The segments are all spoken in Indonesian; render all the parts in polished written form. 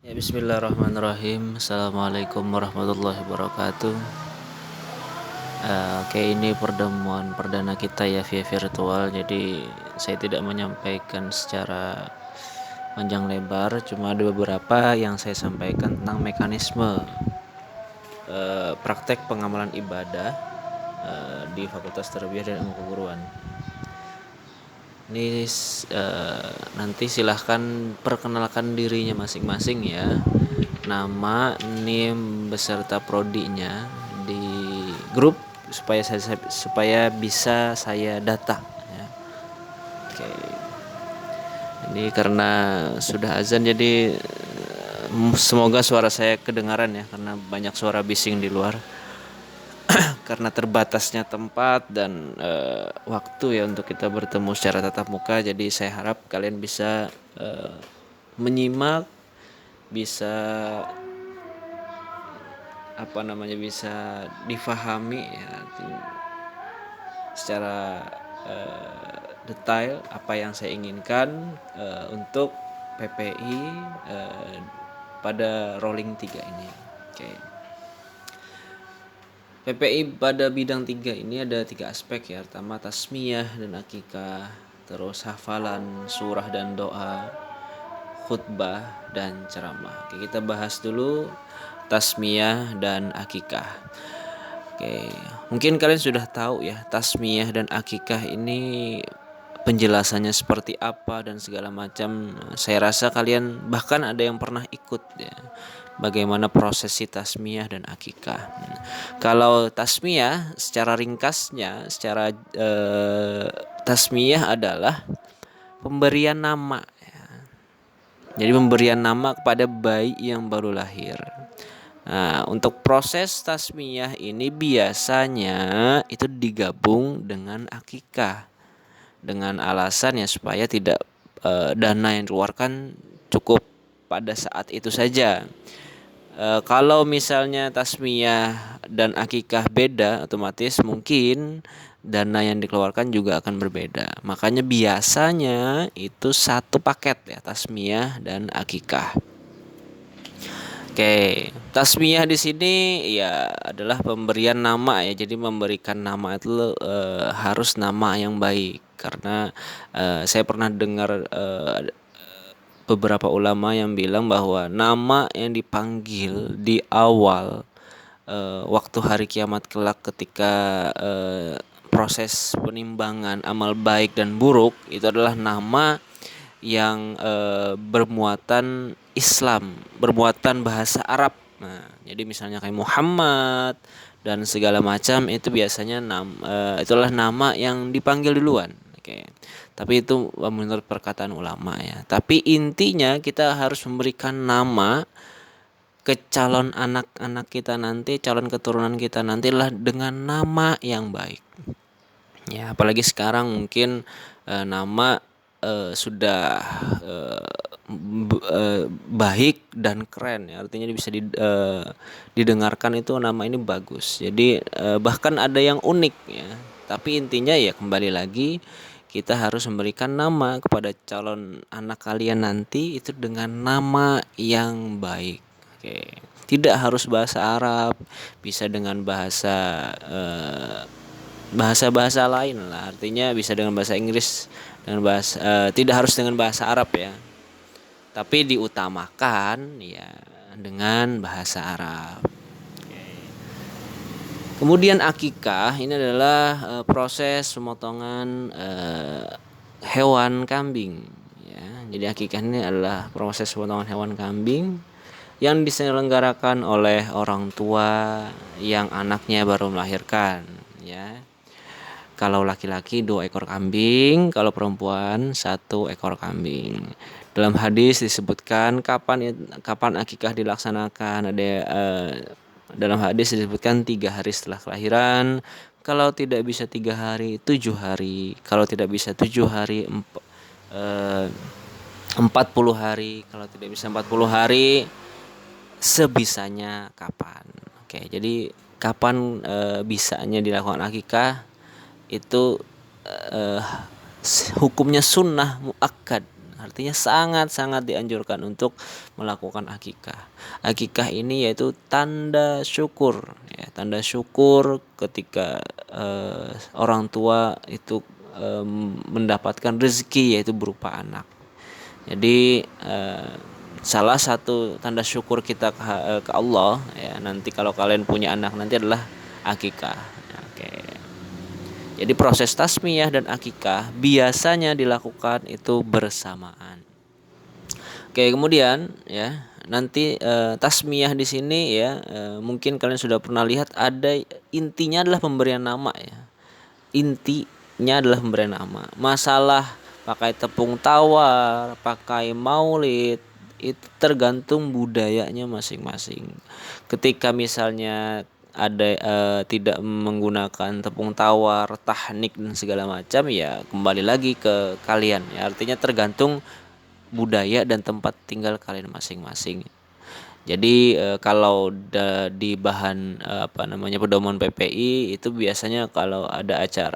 Ya, bismillahirrahmanirrahim. Assalamualaikum warahmatullahi wabarakatuh. Oke, ini pertemuan perdana kita ya via virtual. Jadi saya tidak menyampaikan secara panjang lebar, cuma ada beberapa yang saya sampaikan tentang mekanisme praktek pengamalan ibadah di Fakultas Tarbiyah dan Ilmu Keguruan. Ini nanti silahkan perkenalkan dirinya masing-masing ya, nama, NIM beserta prodinya di grup supaya bisa saya data ya. Oke. Ini karena sudah azan jadi semoga suara saya kedengaran ya, karena banyak suara bising di luar. Karena terbatasnya tempat dan waktu ya untuk kita bertemu secara tatap muka, jadi saya harap kalian bisa menyimak, bisa bisa difahami ya secara detail apa yang saya inginkan untuk PPI pada rolling 3 ini. Oke. PPI pada bidang 3 ini ada 3 aspek ya. Pertama tasmiyah dan akikah, terus hafalan surah dan doa, khutbah dan ceramah. Oke, kita bahas dulu tasmiyah dan akikah. Oke, mungkin kalian sudah tahu ya, tasmiyah dan akikah ini penjelasannya seperti apa dan segala macam. Saya rasa kalian bahkan ada yang pernah ikut ya, bagaimana prosesi tasmiyah dan akikah. Kalau tasmiyah secara ringkasnya, tasmiyah adalah pemberian nama ya. Jadi pemberian nama kepada bayi yang baru lahir. Nah, untuk proses tasmiyah ini biasanya itu digabung dengan akikah, dengan alasan ya supaya tidak dana yang dikeluarkan cukup pada saat itu saja. Kalau misalnya tasmiyah dan akikah beda, otomatis mungkin dana yang dikeluarkan juga akan berbeda. Makanya biasanya itu satu paket ya, tasmiyah dan akikah. Oke, tasmiyah di sini ya adalah pemberian nama ya. Jadi memberikan nama itu harus nama yang baik, karena saya pernah dengar beberapa ulama yang bilang bahwa nama yang dipanggil di awal waktu hari kiamat kelak ketika proses penimbangan amal baik dan buruk itu adalah nama yang bermuatan Islam, bermuatan bahasa Arab. Nah, jadi misalnya kayak Muhammad dan segala macam itu biasanya itulah nama yang dipanggil duluan. Oke. Tapi itu menurut perkataan ulama ya. Tapi intinya kita harus memberikan nama ke calon anak-anak kita nanti, calon keturunan kita nantilah dengan nama yang baik. Ya, apalagi sekarang mungkin nama sudah baik dan keren ya, artinya bisa didengarkan itu nama ini bagus. Jadi bahkan ada yang unik ya, tapi intinya ya kembali lagi kita harus memberikan nama kepada calon anak kalian nanti itu dengan nama yang baik. Oke, tidak harus bahasa Arab, bisa dengan bahasa lain lah, artinya bisa dengan bahasa Inggris, dengan bahasa tidak harus dengan bahasa Arab ya, tapi diutamakan ya dengan bahasa Arab. Kemudian akikah ini adalah proses pemotongan hewan kambing ya. Jadi akikah ini adalah proses pemotongan hewan kambing yang diselenggarakan oleh orang tua yang anaknya baru melahirkan ya. Kalau laki-laki 2 ekor kambing, kalau perempuan 1 ekor kambing. Dalam hadis disebutkan kapan akikah dilaksanakan. Ada dalam hadis disebutkan 3 hari setelah kelahiran. Kalau tidak bisa 3 hari, 7 hari. Kalau tidak bisa 7 hari, 40 hari. Kalau tidak bisa 40 hari, sebisanya kapan. Oke, jadi kapan bisanya dilakukan akikah? Itu hukumnya sunnah muakkad, Artinya sangat-sangat dianjurkan untuk melakukan akikah. Akikah ini yaitu tanda syukur, ya, tanda syukur ketika orang tua itu mendapatkan rezeki yaitu berupa anak. Jadi salah satu tanda syukur kita ke Allah, ya, nanti kalau kalian punya anak nanti adalah akikah. Oke. Jadi proses tasmiyah dan akikah biasanya dilakukan itu bersamaan. Oke, kemudian ya nanti tasmiyah di sini ya mungkin kalian sudah pernah lihat ada intinya adalah pemberian nama ya. Intinya adalah pemberian nama. Masalah pakai tepung tawar, pakai maulid itu tergantung budayanya masing-masing. Ketika misalnya ada tidak menggunakan tepung tawar, tahnik dan segala macam, ya kembali lagi ke kalian ya. Artinya tergantung budaya dan tempat tinggal kalian masing-masing. Jadi kalau di bahan pedoman PPI itu biasanya kalau ada acara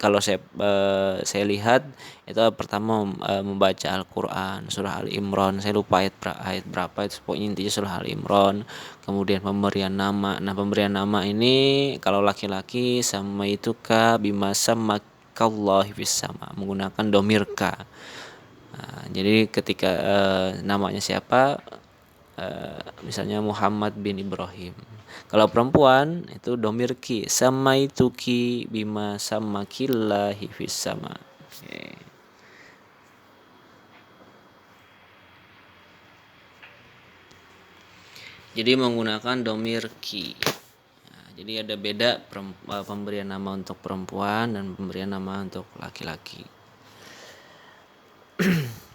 kalau saya lihat itu pertama membaca Al-Qur'an surah Al-Imran. Saya lupa ayat berapa itu, pokoknya intinya surah Al-Imran. Kemudian pemberian nama. Nah, pemberian nama ini kalau laki-laki sama itu bima samakallahi fis sama, menggunakan domirka. Nah, jadi ketika namanya siapa, misalnya Muhammad bin Ibrahim. Kalau perempuan itu domirki, samaituki bima samakillahi fis sama. Okay. Jadi menggunakan domirki. Nah, jadi ada beda pemberian nama untuk perempuan dan pemberian nama untuk laki-laki.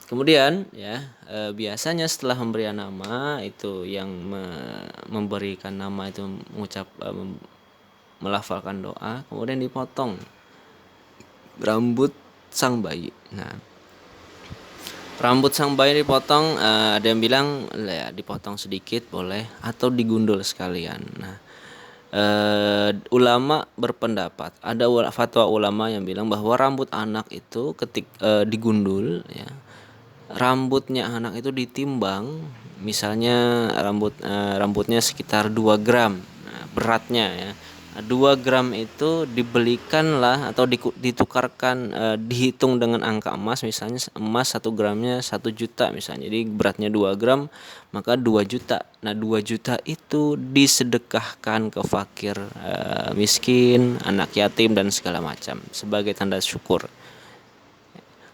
Kemudian ya biasanya setelah pemberian nama itu yang memberikan nama itu melafalkan doa, kemudian dipotong rambut sang bayi. Nah, rambut sang bayi dipotong, ada yang bilang ya dipotong sedikit boleh atau digundul sekalian. Nah, ulama berpendapat, ada fatwa ulama yang bilang bahwa rambut anak itu digundul ya, rambutnya anak itu ditimbang, misalnya rambutnya sekitar 2 gram, nah, beratnya ya 2 gram itu dibelikanlah atau ditukarkan, dihitung dengan angka emas, misalnya emas 1 gramnya 1 juta misalnya, jadi beratnya 2 gram maka 2 juta. Nah 2 juta itu disedekahkan ke fakir, miskin, anak yatim dan segala macam sebagai tanda syukur.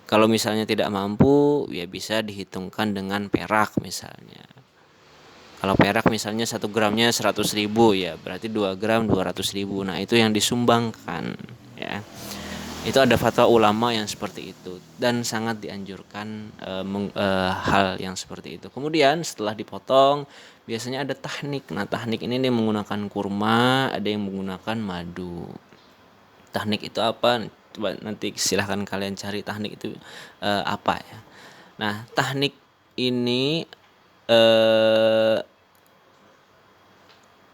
Kalau misalnya tidak mampu, ya bisa dihitungkan dengan perak misalnya. Kalau perak misalnya 1 gramnya 100.000, ya berarti 2 gram 200.000. Nah itu yang disumbangkan ya. Itu ada fatwa ulama yang seperti itu dan sangat dianjurkan hal yang seperti itu. Kemudian setelah dipotong biasanya ada tahnik. Nah tahnik ini dia menggunakan kurma, ada yang menggunakan madu. Tahnik itu apa? Coba nanti silahkan kalian cari tahnik itu apa ya. Nah tahnik ini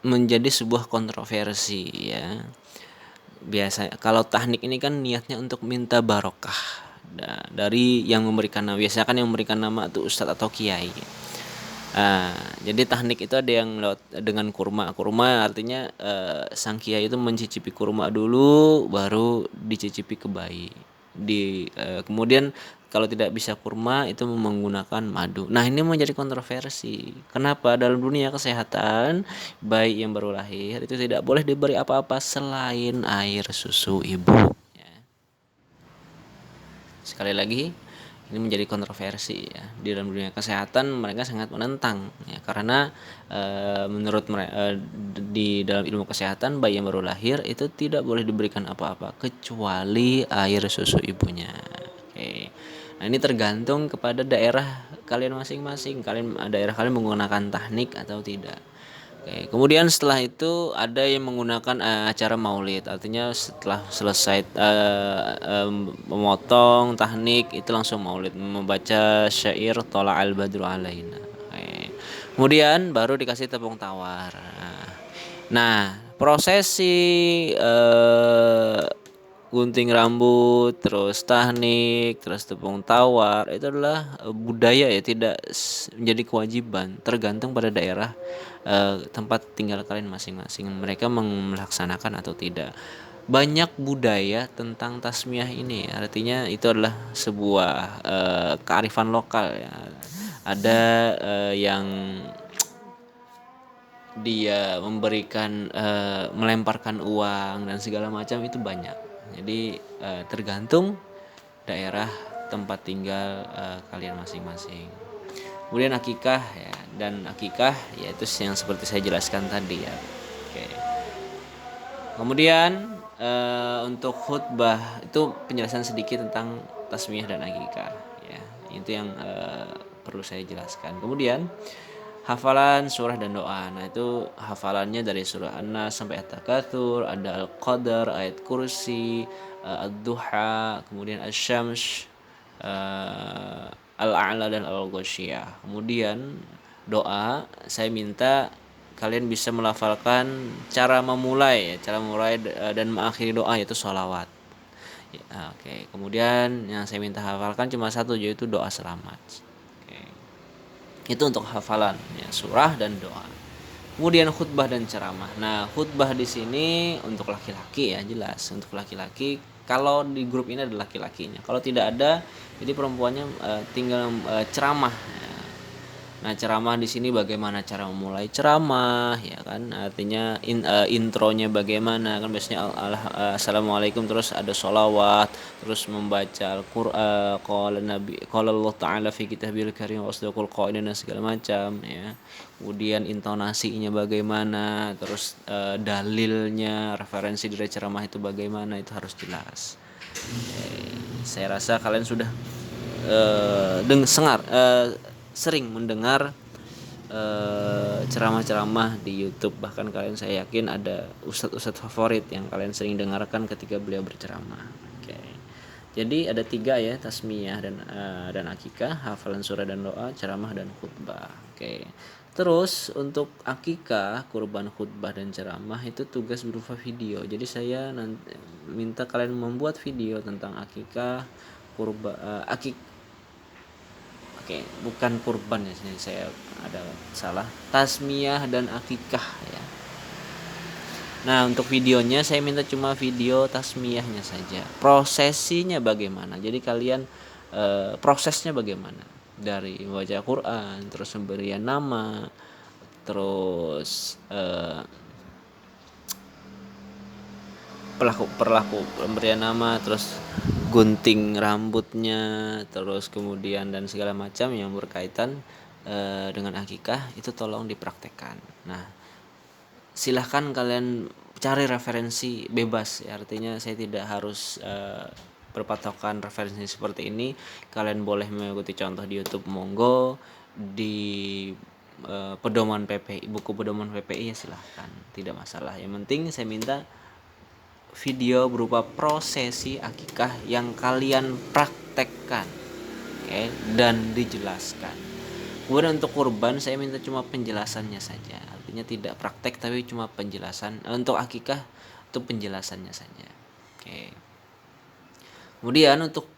menjadi sebuah kontroversi ya. Biasa kalau tahnik ini kan niatnya untuk minta barokah dari yang memberikan nama. Biasanya kan yang memberikan nama itu ustadz atau kiai. Jadi tahnik itu ada yang lewat dengan kurma. Kurma artinya sang kiai itu mencicipi kurma dulu, baru dicicipi ke bayi. Kemudian kalau tidak bisa kurma itu menggunakan madu. Nah ini menjadi kontroversi. Kenapa? Dalam dunia kesehatan bayi yang baru lahir itu tidak boleh diberi apa-apa selain air susu ibu. Ya. Sekali lagi ini menjadi kontroversi ya. Di dalam dunia kesehatan mereka sangat menentang ya, karena menurut mereka di dalam ilmu kesehatan bayi yang baru lahir itu tidak boleh diberikan apa-apa kecuali air susu ibunya. Oke. Nah ini tergantung kepada daerah kalian masing-masing. Daerah kalian menggunakan tahnik atau tidak. Oke, kemudian setelah itu ada yang menggunakan acara maulid, artinya setelah selesai memotong tahnik itu langsung maulid, membaca syair Thala al-Badru alaina. Oke. Kemudian baru dikasih tepung tawar. Nah prosesi gunting rambut, terus tahnik, terus tepung tawar, itu adalah budaya ya, tidak menjadi kewajiban, tergantung pada daerah tempat tinggal kalian masing-masing. Mereka melaksanakan atau tidak. Banyak budaya tentang tasmiyah ini, artinya itu adalah sebuah kearifan lokal ya. Ada yang dia memberikan melemparkan uang dan segala macam, itu banyak. Jadi tergantung daerah tempat tinggal kalian masing-masing. Kemudian akikah ya, dan akikah yaitu yang seperti saya jelaskan tadi ya. Oke. Kemudian untuk khutbah itu penjelasan sedikit tentang tasmiyah dan akikah ya. Itu yang perlu saya jelaskan. Kemudian hafalan surah dan doa. Nah, itu hafalannya dari surah An-Nas sampai At-Takatsur, ada Al-Qadar, ayat kursi, Ad-Duha, kemudian Asy-Syams, Al-A'la dan Al-Ghasyiyah. Kemudian doa, saya minta kalian bisa melafalkan cara memulai dan mengakhiri doa, yaitu sholawat. Ya, oke. Kemudian yang saya minta hafalkan cuma satu, yaitu doa selamat. Itu untuk hafalan ya, surah dan doa. Kemudian khutbah dan ceramah. Nah, khutbah di sini untuk laki-laki ya, jelas untuk laki-laki. Kalau di grup ini ada laki-lakinya. Kalau tidak ada, jadi perempuannya tinggal ceramah. Nah, ceramah di sini bagaimana cara memulai ceramah ya kan? Artinya intronya bagaimana kan, biasanya assalamualaikum, terus ada sholawat, terus membaca Al-Qur'an, qala nabi qala Allah taala fi kitabil karim wasdaqul qailin dan segala macam ya. Kemudian intonasinya bagaimana, terus dalilnya, referensi dari ceramah itu bagaimana, itu harus jelas. Saya rasa kalian sudah sering mendengar ceramah-ceramah di YouTube, bahkan kalian, saya yakin ada ustadz-ustadz favorit yang kalian sering dengarkan ketika beliau berceramah. Oke. Jadi ada 3 ya, tasmiyah dan akikah, hafalan surah dan doa, ceramah dan khutbah. Oke. Terus untuk akikah, kurban, khutbah dan ceramah itu tugas berupa video. Jadi saya nanti minta kalian membuat video tentang akikah, Oke, bukan kurban ya, sini saya ada salah. Tasmiyah dan akikah ya. Nah, untuk videonya saya minta cuma video tasmiyahnya saja. Prosesinya bagaimana? Jadi kalian prosesnya bagaimana? Dari membaca Quran, terus pemberian nama, terus perlaku pemberian nama, terus gunting rambutnya, terus kemudian dan segala macam yang berkaitan dengan akikah, itu tolong dipraktekkan. Nah, silahkan kalian cari referensi bebas ya, artinya saya tidak harus berpatokan referensi seperti ini. Kalian boleh mengikuti contoh di YouTube, monggo. Di pedoman PPI, buku pedoman PPI ya silahkan, tidak masalah. Yang penting saya minta video berupa prosesi akikah yang kalian praktekkan, oke, dan dijelaskan. Kemudian untuk kurban saya minta cuma penjelasannya saja, artinya tidak praktek tapi cuma penjelasan. Untuk akikah itu penjelasannya saja, oke. Kemudian untuk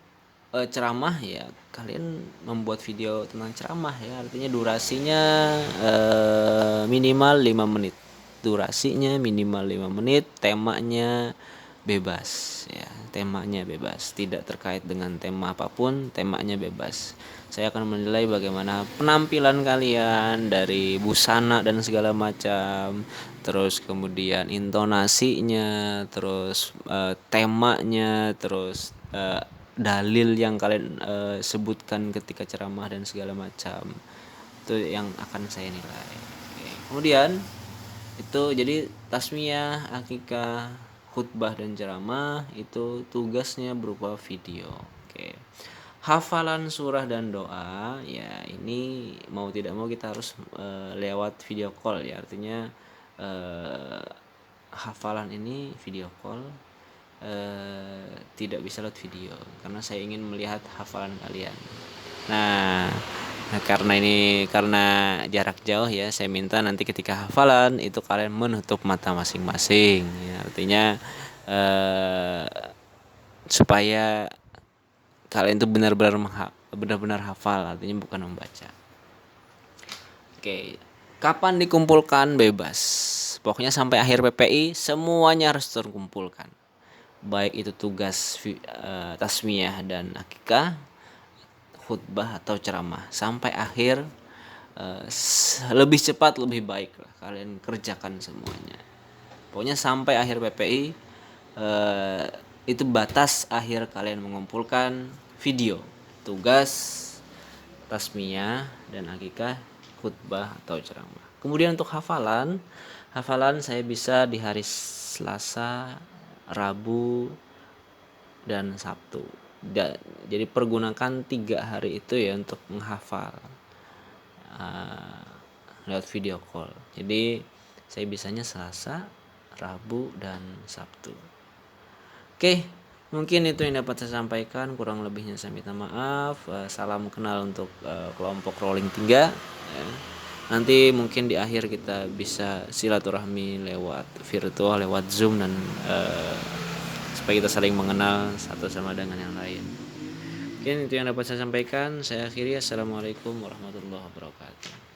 ceramah ya, kalian membuat video tentang ceramah ya, artinya durasinya minimal 5 menit. Durasinya minimal 5 menit, temanya bebas ya, temanya bebas, tidak terkait dengan tema apapun, temanya bebas. Saya akan menilai bagaimana penampilan kalian dari busana dan segala macam, terus kemudian intonasinya, terus temanya, terus dalil yang kalian sebutkan ketika ceramah dan segala macam, itu yang akan saya nilai. Oke. Kemudian itu jadi tasmiyah, akikah, khutbah dan ceramah itu tugasnya berupa video. Oke. Hafalan surah dan doa ya, ini mau tidak mau kita harus lewat video call ya, artinya hafalan ini video call, tidak bisa lewat video karena saya ingin melihat hafalan kalian. Nah, karena jarak jauh ya, saya minta nanti ketika hafalan itu kalian menutup mata masing-masing ya, artinya supaya kalian tuh benar-benar hafal, artinya bukan membaca. Oke, kapan dikumpulkan bebas. Pokoknya sampai akhir PPI semuanya harus terkumpulkan. Baik itu tugas tasmiyah dan akikah, khutbah atau ceramah, sampai akhir. Lebih cepat lebih baik lah kalian kerjakan semuanya. Pokoknya sampai akhir PPI itu batas akhir kalian mengumpulkan video, tugas, tasmiyah dan akikah, khutbah atau ceramah. Kemudian untuk hafalan saya bisa di hari Selasa, Rabu, dan Sabtu. Jadi pergunakan 3 hari itu ya untuk menghafal lewat video call. Jadi saya bisanya Selasa, Rabu, dan Sabtu. Oke, mungkin itu yang dapat saya sampaikan. Kurang lebihnya saya minta maaf. Salam kenal untuk kelompok rolling 3 ya. Nanti mungkin di akhir kita bisa silaturahmi lewat virtual, lewat Zoom, dan supaya kita saling mengenal satu sama dengan yang lain. Mungkin itu yang dapat saya sampaikan. Saya akhiri. Assalamualaikum warahmatullahi wabarakatuh.